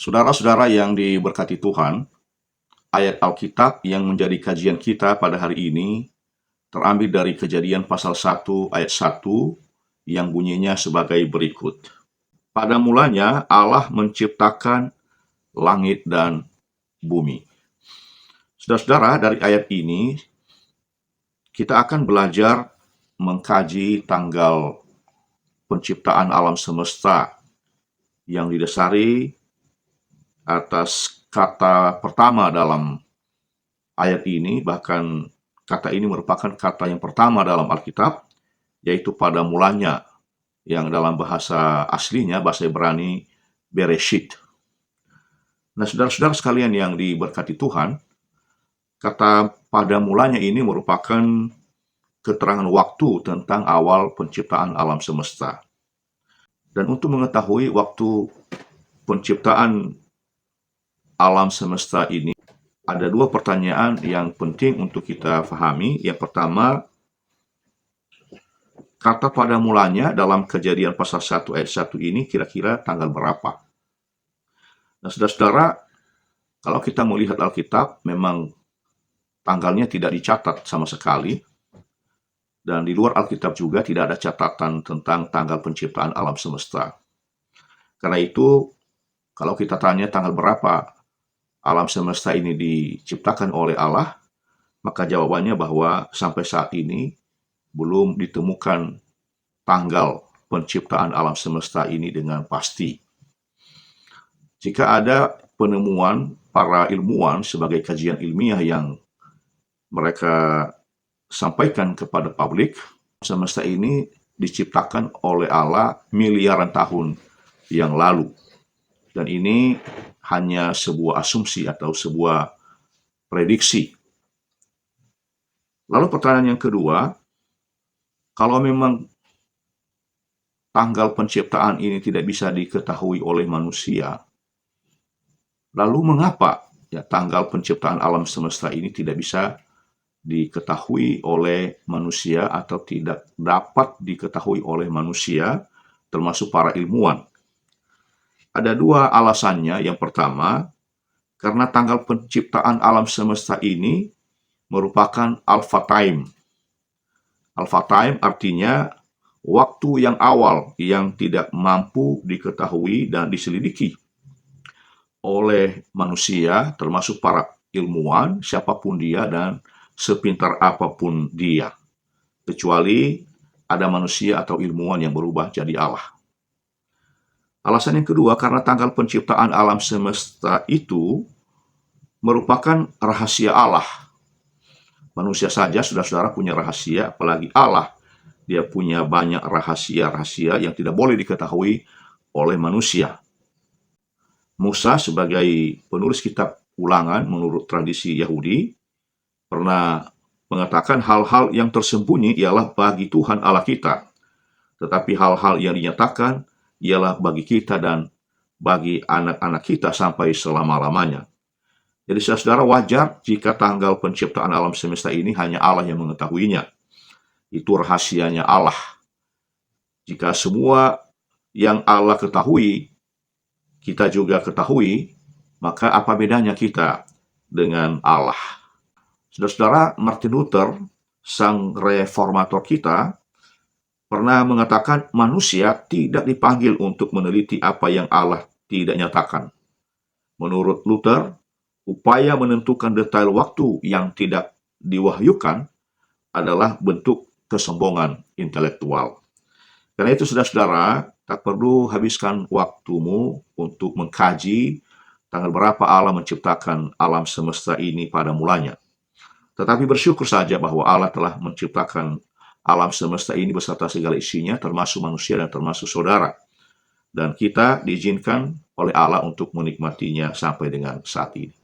Saudara-saudara yang diberkati Tuhan, ayat Alkitab yang menjadi kajian kita pada hari ini terambil dari Kejadian pasal 1 ayat 1 yang bunyinya sebagai berikut. Pada mulanya Allah menciptakan langit dan bumi. Saudara-saudara, dari ayat ini kita akan belajar mengkaji tanggal penciptaan alam semesta yang didasari atas kata pertama dalam ayat ini, bahkan kata ini merupakan kata yang pertama dalam Alkitab, yaitu pada mulanya, yang dalam bahasa aslinya, bahasa Ibrani, Bereshit. Nah, saudara-saudara sekalian yang diberkati Tuhan, kata pada mulanya ini merupakan keterangan waktu tentang awal penciptaan alam semesta. Dan untuk mengetahui waktu penciptaan alam semesta ini, ada dua pertanyaan yang penting untuk kita pahami. Yang pertama, kata pada mulanya dalam Kejadian pasal 1 ayat 1 ini kira-kira tanggal berapa? Nah, saudara-saudara, kalau kita melihat Alkitab, memang tanggalnya tidak dicatat sama sekali. Dan di luar Alkitab juga tidak ada catatan tentang tanggal penciptaan alam semesta. Karena itu, kalau kita tanya tanggal berapa alam semesta ini diciptakan oleh Allah, maka jawabannya bahwa sampai saat ini belum ditemukan tanggal penciptaan alam semesta ini dengan pasti. Jika ada penemuan para ilmuwan sebagai kajian ilmiah yang mereka sampaikan kepada publik, semesta ini diciptakan oleh Allah miliaran tahun yang lalu. Dan ini hanya sebuah asumsi atau sebuah prediksi. Lalu pertanyaan yang kedua, kalau memang tanggal penciptaan ini tidak bisa diketahui oleh manusia, lalu mengapa tanggal penciptaan alam semesta ini tidak bisa diketahui oleh manusia atau tidak dapat diketahui oleh manusia, termasuk para ilmuwan? Ada dua alasannya. Yang pertama, karena tanggal penciptaan alam semesta ini merupakan alpha time. Alpha time artinya waktu yang awal yang tidak mampu diketahui dan diselidiki oleh manusia, termasuk para ilmuwan, siapapun dia dan sepintar apapun dia, kecuali ada manusia atau ilmuwan yang berubah jadi Allah. Alasan yang kedua, karena tanggal penciptaan alam semesta itu merupakan rahasia Allah. Manusia saja, saudara-saudara, punya rahasia, apalagi Allah. Dia punya banyak rahasia-rahasia yang tidak boleh diketahui oleh manusia. Musa sebagai penulis kitab Ulangan menurut tradisi Yahudi pernah mengatakan hal-hal yang tersembunyi ialah bagi Tuhan Allah kita. Tetapi hal-hal yang dinyatakan ialah bagi kita dan bagi anak-anak kita sampai selama-lamanya. Jadi saudara, wajar jika tanggal penciptaan alam semesta ini hanya Allah yang mengetahuinya. Itu rahasianya Allah. Jika semua yang Allah ketahui, kita juga ketahui, maka apa bedanya kita dengan Allah? Saudara-saudara, Martin Luther, sang reformator kita, pernah mengatakan manusia tidak dipanggil untuk meneliti apa yang Allah tidak nyatakan. Menurut Luther, upaya menentukan detail waktu yang tidak diwahyukan adalah bentuk kesombongan intelektual. Karena itu, saudara-saudara, tak perlu habiskan waktumu untuk mengkaji tanggal berapa Allah menciptakan alam semesta ini pada mulanya. Tetapi bersyukur saja bahwa Allah telah menciptakan alam semesta ini beserta segala isinya, termasuk manusia dan termasuk saudara. Dan kita diizinkan oleh Allah untuk menikmatinya sampai dengan saat ini.